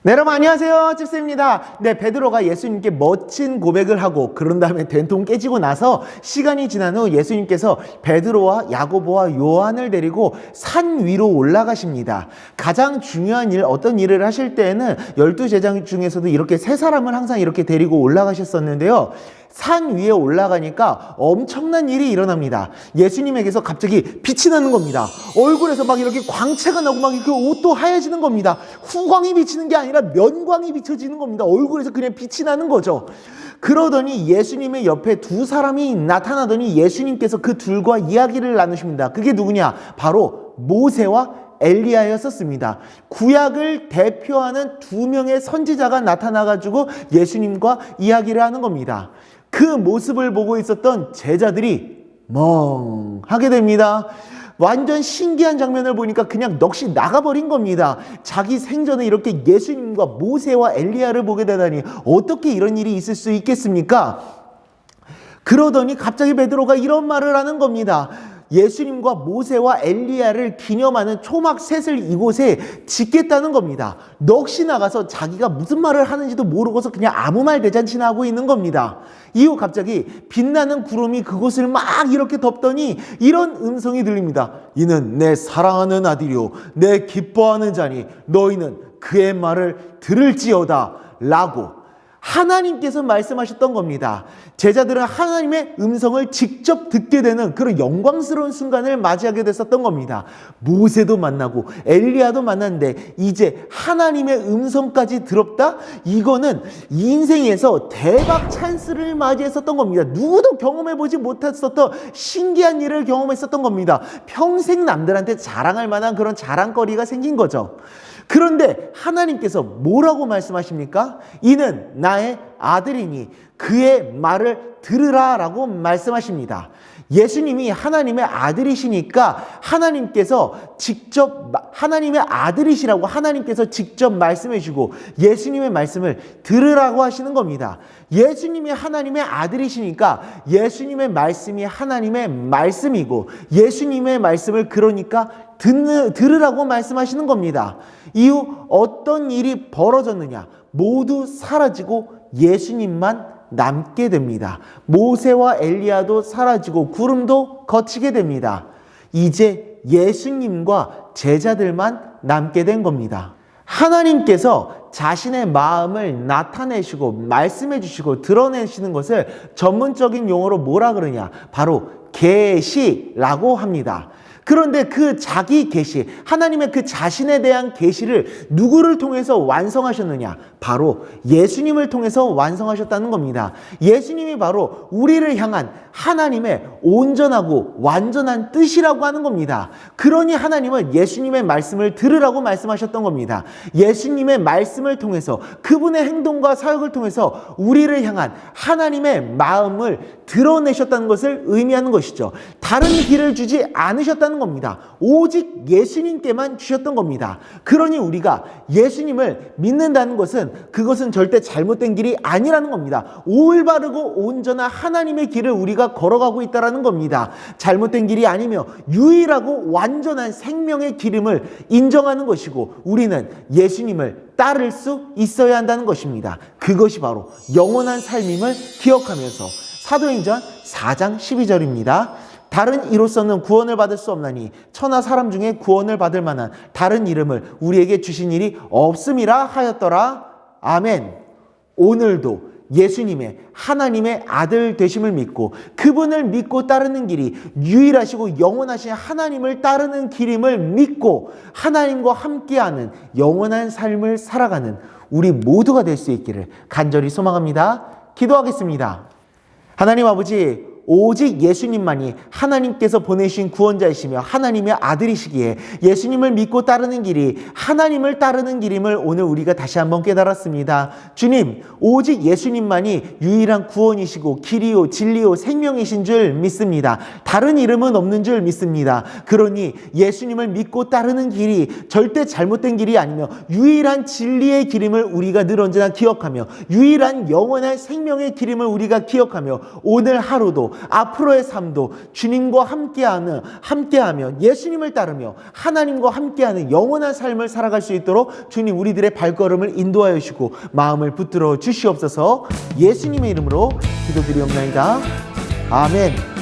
네, 여러분 안녕하세요. 찝스입니다. 네, 베드로가 예수님께 멋진 고백을 하고 그런 다음에 된통 깨지고 나서 시간이 지난 후 예수님께서 베드로와 야고보와 요한을 데리고 산 위로 올라가십니다. 가장 중요한 일, 어떤 일을 하실 때에는 12제자 중에서도 이렇게 세 사람을 항상 이렇게 데리고 올라가셨었는데요. 산 위에 올라가니까 엄청난 일이 일어납니다. 예수님에게서 갑자기 빛이 나는 겁니다. 얼굴에서 막 이렇게 광채가 나고 막 그 옷도 하얘지는 겁니다. 후광이 비치는 게 아니라 면광이 비춰지는 겁니다. 얼굴에서 그냥 빛이 나는 거죠. 그러더니 예수님의 옆에 두 사람이 나타나더니 예수님께서 그 둘과 이야기를 나누십니다. 그게 누구냐? 바로 모세와 엘리야였었습니다. 구약을 대표하는 두 명의 선지자가 나타나가지고 예수님과 이야기를 하는 겁니다. 그 모습을 보고 있었던 제자들이 멍하게 됩니다. 완전 신기한 장면을 보니까 그냥 넋이 나가버린 겁니다. 자기 생전에 이렇게 예수님과 모세와 엘리야를 보게 되다니 어떻게 이런 일이 있을 수 있겠습니까? 그러더니 갑자기 베드로가 이런 말을 하는 겁니다. 예수님과 모세와 엘리야를 기념하는 초막셋을 이곳에 짓겠다는 겁니다. 넋이 나가서 자기가 무슨 말을 하는지도 모르고서 그냥 아무 말 대잔치나 하고 있는 겁니다. 이후 갑자기 빛나는 구름이 그곳을 막 이렇게 덮더니 이런 음성이 들립니다. 이는 내 사랑하는 아들이요 내 기뻐하는 자니 너희는 그의 말을 들을지어다 라고 하나님께서 말씀하셨던 겁니다. 제자들은 하나님의 음성을 직접 듣게 되는 그런 영광스러운 순간을 맞이하게 됐었던 겁니다. 모세도 만나고 엘리야도 만났는데 이제 하나님의 음성까지 들었다? 이거는 인생에서 대박 찬스를 맞이했었던 겁니다. 누구도 경험해보지 못했었던 신기한 일을 경험했었던 겁니다. 평생 남들한테 자랑할 만한 그런 자랑거리가 생긴 거죠. 그런데 하나님께서 뭐라고 말씀하십니까? 이는 나의 아들이니 그의 말을 들으라 라고 말씀하십니다. 예수님이 하나님의 아들이시니까 하나님께서 직접 하나님의 아들이시라고 하나님께서 직접 말씀해 주고 예수님의 말씀을 들으라고 하시는 겁니다. 예수님이 하나님의 아들이시니까 예수님의 말씀이 하나님의 말씀이고 예수님의 말씀을 그러니까 들으라고 말씀하시는 겁니다. 이후 어떤 일이 벌어졌느냐? 모두 사라지고 예수님만 남게 됩니다. 모세와 엘리야도 사라지고 구름도 걷히게 됩니다. 이제 예수님과 제자들만 남게 된 겁니다. 하나님께서 자신의 마음을 나타내시고 말씀해 주시고 드러내시는 것을 전문적인 용어로 뭐라 그러냐? 바로 계시라고 합니다. 그런데 그 자기 계시, 하나님의 그 자신에 대한 계시를 누구를 통해서 완성하셨느냐? 바로 예수님을 통해서 완성하셨다는 겁니다. 예수님이 바로 우리를 향한 하나님의 온전하고 완전한 뜻이라고 하는 겁니다. 그러니 하나님은 예수님의 말씀을 들으라고 말씀하셨던 겁니다. 예수님의 말씀을 통해서 그분의 행동과 사역을 통해서 우리를 향한 하나님의 마음을 드러내셨다는 것을 의미하는 것이죠. 다른 길을 주지 않으셨다는 겁니다. 오직 예수님께만 주셨던 겁니다. 그러니 우리가 예수님을 믿는다는 것은 그것은 절대 잘못된 길이 아니라는 겁니다. 올바르고 온전한 하나님의 길을 우리가 걸어가고 있다는 겁니다. 잘못된 길이 아니며 유일하고 완전한 생명의 기름을 인정하는 것이고 우리는 예수님을 따를 수 있어야 한다는 것입니다. 그것이 바로 영원한 삶임을 기억하면서 사도행전 4장 12절입니다. 다른 이로서는 구원을 받을 수 없나니 천하 사람 중에 구원을 받을 만한 다른 이름을 우리에게 주신 일이 없음이라 하였더라. 아멘. 오늘도 예수님의 하나님의 아들 되심을 믿고 그분을 믿고 따르는 길이 유일하시고 영원하신 하나님을 따르는 길임을 믿고 하나님과 함께하는 영원한 삶을 살아가는 우리 모두가 될 수 있기를 간절히 소망합니다. 기도하겠습니다. 하나님 아버지, 오직 예수님만이 하나님께서 보내신 구원자이시며 하나님의 아들이시기에 예수님을 믿고 따르는 길이 하나님을 따르는 길임을 오늘 우리가 다시 한번 깨달았습니다. 주님, 오직 예수님만이 유일한 구원이시고 길이요 진리요 생명이신 줄 믿습니다. 다른 이름은 없는 줄 믿습니다. 그러니 예수님을 믿고 따르는 길이 절대 잘못된 길이 아니며 유일한 진리의 길임을 우리가 늘 언제나 기억하며 유일한 영원한 생명의 길임을 우리가 기억하며 오늘 하루도 앞으로의 삶도 주님과 함께하며 예수님을 따르며 하나님과 함께하는 영원한 삶을 살아갈 수 있도록 주님 우리들의 발걸음을 인도하여 주시고 마음을 붙들어 주시옵소서. 예수님의 이름으로 기도드리옵나이다. 아멘.